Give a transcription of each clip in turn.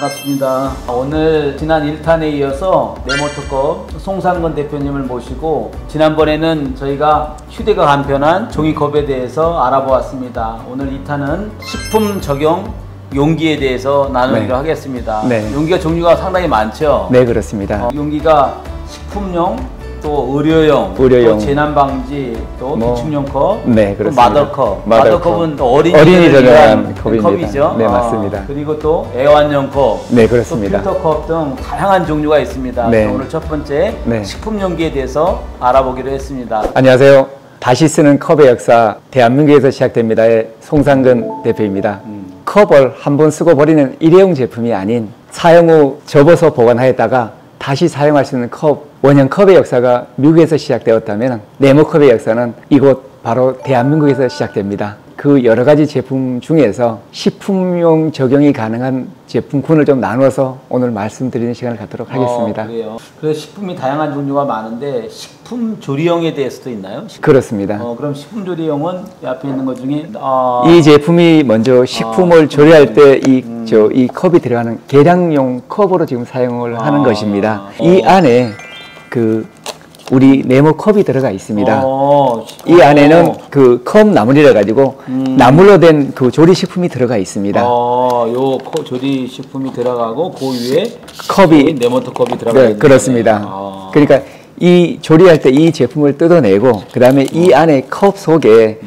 반갑습니다. 오늘 지난 1탄에 이어서 네모토컵 송상근 대표님을 모시고 지난번에는 저희가 휴대가 간편한 종이컵에 대해서 알아보았습니다. 오늘 2탄은 식품 적용 용기에 대해서 나누기로 하겠습니다. 용기가 종류가 상당히 많죠? 네, 그렇습니다. 용기가 식품용, 또 의료용, 또 재난방지, 또 기축용 컵, 네, 또 마더컵. 마더컵은 어린이 전용한 컵이죠. 네, 맞습니다. 그리고 또 애완용 컵, 네, 그렇습니다. 또 필터컵 등 다양한 종류가 있습니다. 네. 오늘 첫 번째 식품 용기에 대해서 알아보기로 했습니다. 안녕하세요. 다시 쓰는 컵의 역사, 대한민국에서 시작됩니다의 송상근 대표입니다. 컵을 한번 쓰고 버리는 일회용 제품이 아닌 사용 후 접어서 보관하였다가 다시 사용할 수 있는 컵, 원형 컵의 역사가 미국에서 시작되었다면 네모컵의 역사는 이곳 바로 대한민국에서 시작됩니다. 그 여러 가지 제품 중에서 식품용 적용이 가능한 제품군을 좀 나눠서 오늘 말씀드리는 시간을 갖도록 하겠습니다. 그래요. 그래서 식품이 다양한 종류가 많은데 식품 조리용에 대해서도 있나요? 그렇습니다. 그럼 식품 조리용은 앞에 있는 것 중에 이 제품이 먼저 식품을 조리할 때 이 컵이 들어가는 계량용 컵으로 지금 사용을 하는 것입니다. 이 안에 우리 네모컵이 들어가 있습니다. 이 안에는 그 컵 나물이라 가지고 나물로 된 그 조리식품이 들어가 있습니다. 요 조리식품이 들어가고 그 위에 컵이 네모토컵이 들어가 있는 그렇습니다. 그러니까 이 조리할 때 이 제품을 뜯어내고 그 다음에 이 안에 컵 속에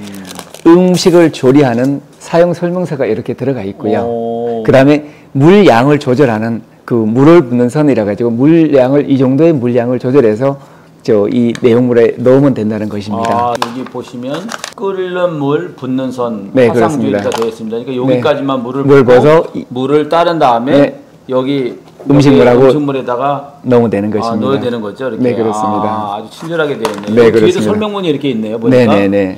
음식을 조리하는 사용 설명서가 이렇게 들어가 있고요. 그 다음에 물량을 조절하는 그 물을 붓는 선이라 가지고 물량을 이 정도의 물량을 조절해서 이 내용물에 넣으면 된다는 것입니다. 여기 보시면 끓는 물, 붓는 선, 네, 화상주의가 되어 있습니다. 그러니까 여기까지만 물을 붓고 물을 따른 다음에 여기 음식물에다가 넣으면 되는 것입니다. 넣어야 되는 거죠, 이렇게. 네, 그렇습니다. 아주 친절하게 되어 있네요. 네, 뒤에도 그렇습니다. 설명문이 이렇게 있네요, 보니까. 네네네.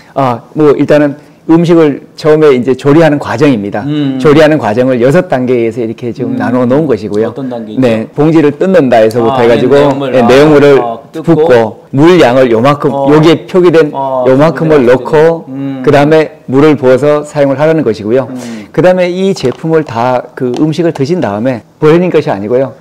일단은 음식을 처음에 이제 조리하는 과정입니다. 조리하는 과정을 6단계에서 이렇게 지금 나눠 놓은 것이고요. 어떤 단계죠? 네, 봉지를 뜯는다 해서부터 해가지고 내용물을 붓고 물량을 요만큼 여기에 표기된 요만큼을 넣고 그 다음에 물을 부어서 사용을 하라는 것이고요. 그 다음에 이 제품을 다 그 음식을 드신 다음에 버리는 것이 아니고요.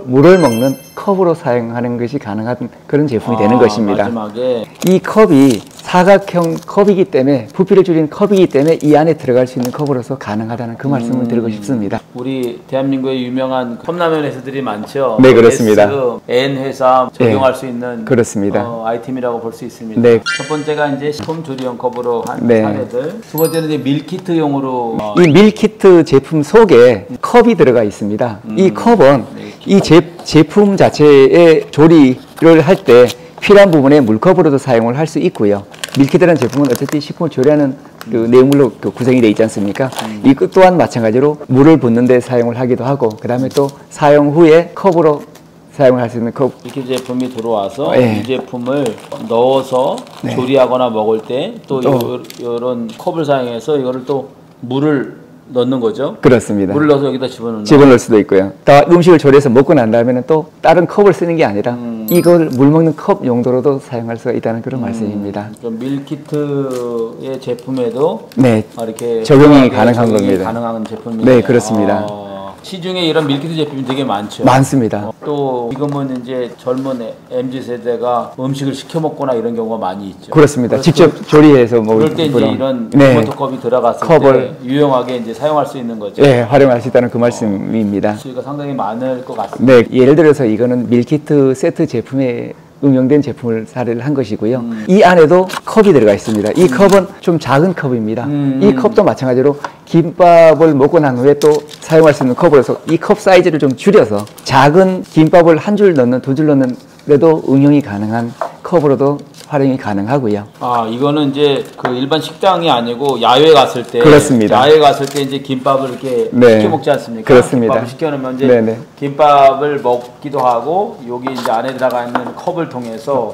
물을 먹는 컵으로 사용하는 것이 가능한 그런 제품이 되는 것입니다. 마지막에 이 컵이 사각형 컵이기 때문에 부피를 줄인 컵이기 때문에 이 안에 들어갈 수 있는 컵으로서 가능하다는 그 말씀을 드리고 싶습니다. 우리 대한민국의 유명한 컵라면 회사들이 많죠. 네, 그렇습니다. S, N 회사 적용할 수 있는 그렇습니다. 아이템이라고 볼 수 있습니다. 네. 첫 번째가 이제 식품 조리용 컵으로 한 사례들. 두 번째는 이제 밀키트용으로 이 밀키트 제품 속에 컵이 들어가 있습니다. 이 컵은 이 제품 자체의 조리를 할 때 필요한 부분에 물컵으로도 사용을 할 수 있고요. 밀키트라는 제품은 어쨌든 식품을 조리하는 그 내용물로 구성이 되어 있지 않습니까? 이 또한 마찬가지로 물을 붓는 데 사용을 하기도 하고 그 다음에 또 사용 후에 컵으로 사용을 할 수 있는 컵. 밀키트 제품이 들어와서 이 제품을 넣어서 조리하거나 먹을 때 또 이런 컵을 사용해서 이거를 또 물을 넣는 거죠? 그렇습니다. 물을 넣어서 여기다 집어넣을 수도 있고요. 다 음식을 조리해서 먹고 난 다음에는 또 다른 컵을 쓰는 게 아니라 이걸 물 먹는 컵 용도로도 사용할 수가 있다는 그런 말씀입니다. 그럼 밀키트의 제품에도 이렇게 적용이 가능한 겁니다. 가능한 제품입니다. 네, 그렇습니다. 시중에 이런 밀키트 제품이 되게 많죠. 많습니다. 또 지금은 이제 젊은 MZ 세대가 음식을 시켜 먹거나 이런 경우가 많이 있죠. 그렇습니다. 직접 조리해서 먹을 그럴 때 이제 이런 네모토컵이 들어갔을 때 유용하게 이제 사용할 수 있는 거죠. 네, 활용할 수 있다는 그 말씀입니다. 수요가 상당히 많을 것 같습니다. 네, 예를 들어서 이거는 밀키트 세트 제품에 응용된 제품을 사례를 한 것이고요. 이 안에도 컵이 들어가 있습니다. 이 컵은 좀 작은 컵입니다. 이 컵도 마찬가지로 김밥을 먹고 난 후에 또 사용할 수 있는 컵으로서 이 컵 사이즈를 좀 줄여서 작은 김밥을 한 줄 넣는, 두 줄 넣는 데도 응용이 가능한 컵으로도 활용이 가능하고요. 이거는 이제 그 일반 식당이 아니고 야외 갔을 때. 그렇습니다. 야외 갔을 때 이제 김밥을 이렇게 시켜 먹지 않습니까? 그렇습니다. 김밥을 시켜 놓으면 이제 김밥을 먹기도 하고 여기 이제 안에 들어가 있는 컵을 통해서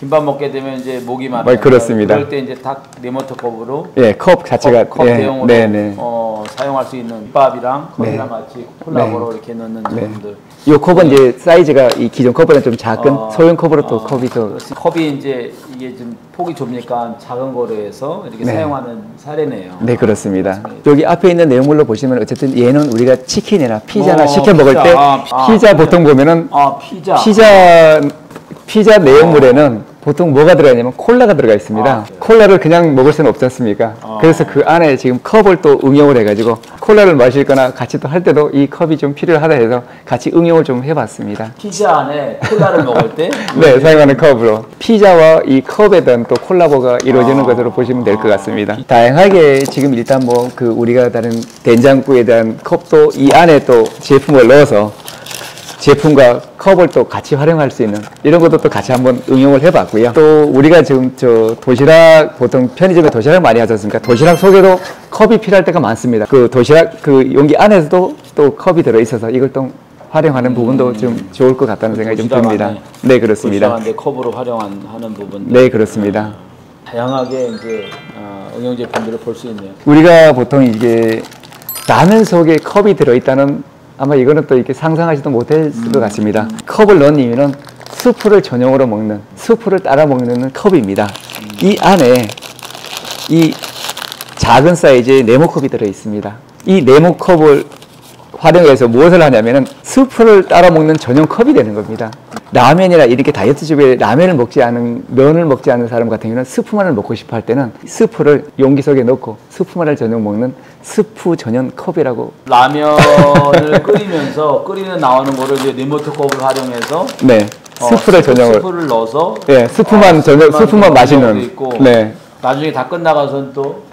김밥 먹게 되면 이제 목이 마르잖아요. 그렇습니다. 그럴 때 이제 딱 네모토컵으로 컵 자체가 컵 대용으로 사용할 수 있는 밥이랑 컵이랑 네. 같이 콜라보로 이렇게 넣는 네. 제품들. 이 컵은 이제 사이즈가 이 기존 컵보다 좀 작은 소형 컵으로 또 컵이 더 컵이 이제 이게 좀 폭이 좁으니까 작은 거로 해서 이렇게 네. 사용하는 사례네요. 네, 그렇습니다. 그렇습니다. 여기 앞에 있는 내용물로 보시면 어쨌든 얘는 우리가 치킨이나 피자나 어, 시켜 먹을 피자. 때 피자 피자. 보통 보면은 피자 내용물에는 보통 뭐가 들어가냐면 콜라가 들어가 있습니다. 그래요? 콜라를 그냥 먹을 수는 없지 않습니까? 그래서 그 안에 지금 컵을 또 응용을 해가지고 콜라를 마실 거나 같이 또 할 때도 이 컵이 좀 필요하다 해서 같이 응용을 좀 해봤습니다. 피자 안에 콜라를 먹을 때 네, 사용하는 컵으로 피자와 이 컵에 대한 또 콜라보가 이루어지는 것으로 보시면 될 것 같습니다. 다양하게 지금 일단 뭐 그 우리가 다른 된장국에 대한 컵도 이 안에 또 제품을 넣어서 제품과 컵을 또 같이 활용할 수 있는 이런 것도 또 같이 한번 응용을 해봤고요. 또 우리가 지금 저 도시락 보통 편의점에 도시락 많이 하지 않습니까? 도시락 속에도 컵이 필요할 때가 많습니다. 그 도시락 그 용기 안에서도 또 컵이 들어 있어서 이걸 또 활용하는 부분도 좀 좋을 것 같다는 생각이 좀 듭니다. 네, 그렇습니다. 도시락인데 컵으로 활용하는 부분. 네, 그렇습니다. 다양하게 이제 응용 제품들을 볼 수 있네요. 우리가 보통 이게 라면 속에 컵이 들어있다는 아마 이거는 또 이렇게 상상하지도 못했을 것 같습니다. 컵을 넣은 이유는 스프를 전용으로 먹는, 스프를 따라 먹는 컵입니다. 이 안에 이 작은 사이즈의 네모컵이 들어 있습니다. 이 네모컵을 활용해서 무엇을 하냐면은 스프를 따라 먹는 전용 컵이 되는 겁니다. 라면이나 이렇게 다이어트집에 라면을 먹지 않은, 면을 먹지 않는 사람 같은 경우는 스프만을 먹고 싶어 할 때는 스프를 용기 속에 넣고 스프만을 전용 먹는 스프 전용 컵이라고. 라면을 끓이면서 끓이는 나오는 거를 이제 리모트 컵을 활용해서 네. 스프를 전용을. 스프를 넣어서 네, 스프만 전용, 스프만 마시는. 있고, 네. 나중에 다 끝나가서는 또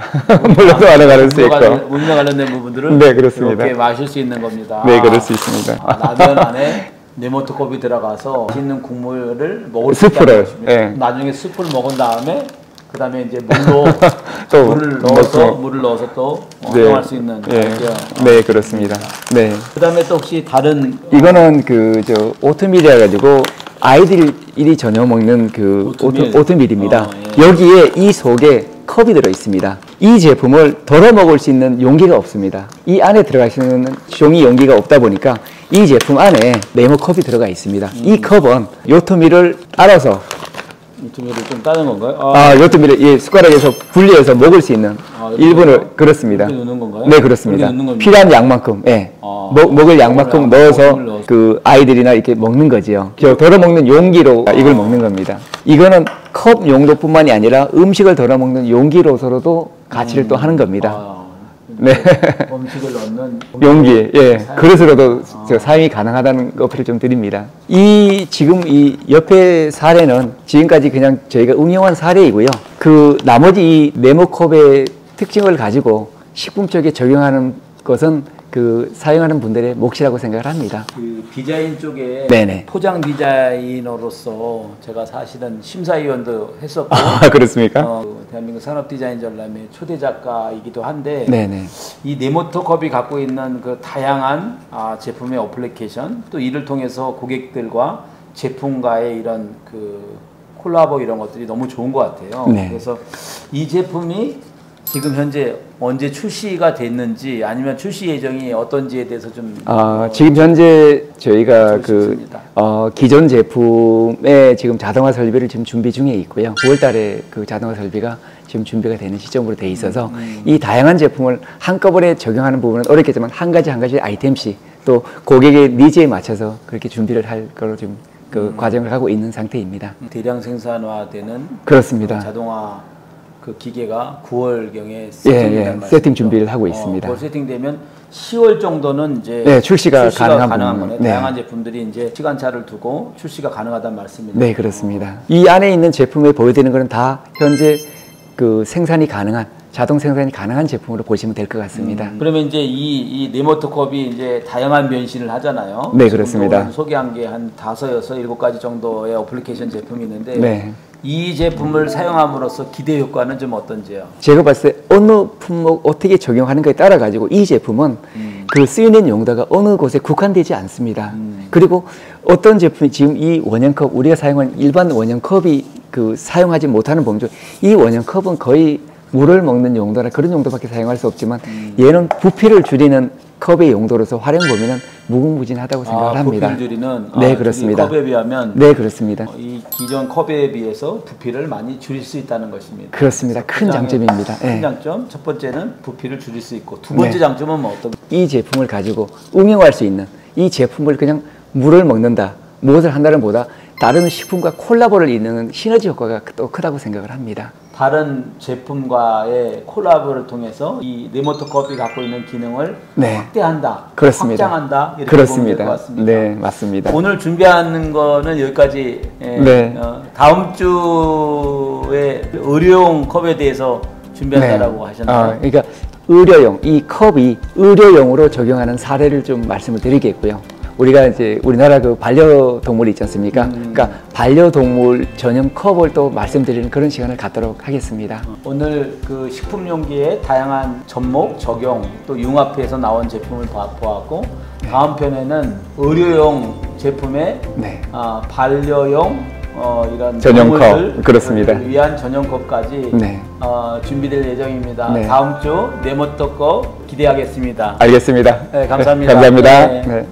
물러서 활용할 수 있고. 문명 관련된 부분들을 네, 그렇습니다. 이렇게 마실 수 있는 겁니다. 네, 그럴 수 있습니다. 라면 안에 네모트 컵이 들어가서 맛있는 국물을 먹을 수 스프를, 있다는 것입니다. 예. 나중에 스프를 먹은 다음에 그다음에 이제 물로 또 물을 넣어서 또 네. 활용할 수 있는 예. 아이디어. 네, 그렇습니다. 네. 그다음에 또 혹시 다른 이거는 그 저 오트밀이라 가지고 아이들이 전혀 먹는 그 오트밀입니다. 예. 여기에 이 속에 컵이 들어 있습니다. 이 제품을 덜어 먹을 수 있는 용기가 없습니다. 이 안에 들어가시는 종이 용기가 없다 보니까 이 제품 안에 네모 컵이 들어가 있습니다. 이 컵은 요트밀을 알아서 오트밀을 좀 따는 건가요? 요트밀을 이 숟가락에서 분리해서 먹을 수 있는 일부를 그렇습니다. 이렇게 넣는 건가요? 네, 그렇습니다. 이렇게 넣는 겁니까? 필요한 양만큼, 예. 먹을 양만큼 넣어서 넣어서. 그 아이들이나 이렇게 먹는 거지요. 저 덜어 먹는 용기로 이걸 먹는 겁니다. 이거는 컵 용도뿐만이 아니라 음식을 덜어 먹는 용기로서도 가치를 또 하는 겁니다. 네. 음식을 넣는 용기, 예. 그릇으로도 저 사용이 가능하다는 어필을 좀 드립니다. 지금 이 옆에 사례는 지금까지 그냥 저희가 응용한 사례이고요. 그 나머지 이 네모컵의 특징을 가지고 식품 쪽에 적용하는 것은 그 사용하는 분들의 몫이라고 생각을 합니다. 그 디자인 쪽에 네네. 포장 디자이너로서 제가 사실은 심사위원도 했었고 그렇습니까? 그 대한민국 산업디자인전람회 초대 작가이기도 한데 네네. 이 네모토컵이 갖고 있는 그 다양한 제품의 어플리케이션 또 이를 통해서 고객들과 제품과의 이런 그 콜라보 이런 것들이 너무 좋은 것 같아요. 네. 그래서 이 제품이 지금 현재 언제 출시가 됐는지 아니면 출시 예정이 어떤지에 대해서 좀 지금 현재 저희가 싶습니다. 기존 제품의 지금 자동화 설비를 지금 준비 중에 있고요. 9월 달에 그 자동화 설비가 지금 준비가 되는 시점으로 돼 있어서 이 다양한 제품을 한꺼번에 적용하는 부분은 어렵겠지만 한 가지 아이템씩 또 고객의 니즈에 맞춰서 그렇게 준비를 할 거로 지금 그 과정을 하고 있는 상태입니다. 대량 생산화되는 그렇습니다. 자동화 그 기계가 9월경에 세팅 준비를 하고 있습니다. 9월 세팅되면 10월 정도는 이제 네, 출시가 가능한 거네. 네. 다양한 제품들이 이제 시간차를 두고 출시가 가능하다는 말씀입니다. 네, 그렇습니다. 이 안에 있는 제품에 보여드리는 것은 다 현재 그 생산이 가능한 자동 생산이 가능한 제품으로 보시면 될 것 같습니다. 그러면 이제 이 네모토컵이 이제 다양한 변신을 하잖아요. 네, 그렇습니다. 소개한 게 한 5, 6, 7가지 정도의 어플리케이션 제품이 있는데 네. 이 제품을 사용함으로써 기대 효과는 좀 어떤지요? 제가 봤을 때 어느 품목 어떻게 적용하는가에 따라 가지고 이 제품은 그 쓰이는 용도가 어느 곳에 국한되지 않습니다. 그리고 어떤 제품이 지금 이 원형컵 우리가 사용하는 일반 원형컵이 그 사용하지 못하는 범주 이 원형컵은 거의 물을 먹는 용도나 그런 용도밖에 사용할 수 없지만 얘는 부피를 줄이는 컵의 용도로서 활용 범위는 무궁무진하다고 생각을 합니다. 부피를 줄이는 네, 그렇습니다. 컵에 비하면 네, 그렇습니다. 이 기존 컵에 비해서 부피를 많이 줄일 수 있다는 것입니다. 그렇습니다. 큰 장점입니다. 큰 네. 장점 첫 번째는 부피를 줄일 수 있고 두 번째 네. 장점은 뭐 어떤? 이 제품을 가지고 응용할 수 있는 이 제품을 그냥 물을 먹는다, 무엇을 한다는 보다 다른 식품과 콜라보를 이루는 시너지 효과가 또 크다고 생각을 합니다. 다른 제품과의 콜라보를 통해서 이 네모토컵이 갖고 있는 기능을 네. 확대한다, 그렇습니다. 확장한다 이렇게 그렇습니다. 보면 될 것 같습니다. 네, 맞습니다. 오늘 준비하는 거는 여기까지. 네. 다음 주에 의료용 컵에 대해서 준비한다라고 하셨나요? 그러니까 의료용, 이 컵이 의료용으로 적용하는 사례를 좀 말씀을 드리겠고요. 우리가 이제 우리나라 그 반려동물이 있지 않습니까? 그러니까 반려동물 전용 컵을 또 말씀드리는 그런 시간을 갖도록 하겠습니다. 오늘 그 식품용기의 다양한 접목, 적용, 또 융합해서 나온 제품을 보았고 다음 편에는 의료용 제품의 네. 반려용 이런 전용컵, 동물들 그렇습니다. 위한 전용컵까지 네. 준비될 예정입니다. 네. 다음 주 네모토컵 기대하겠습니다. 알겠습니다. 네, 감사합니다. 감사합니다. 네. 네.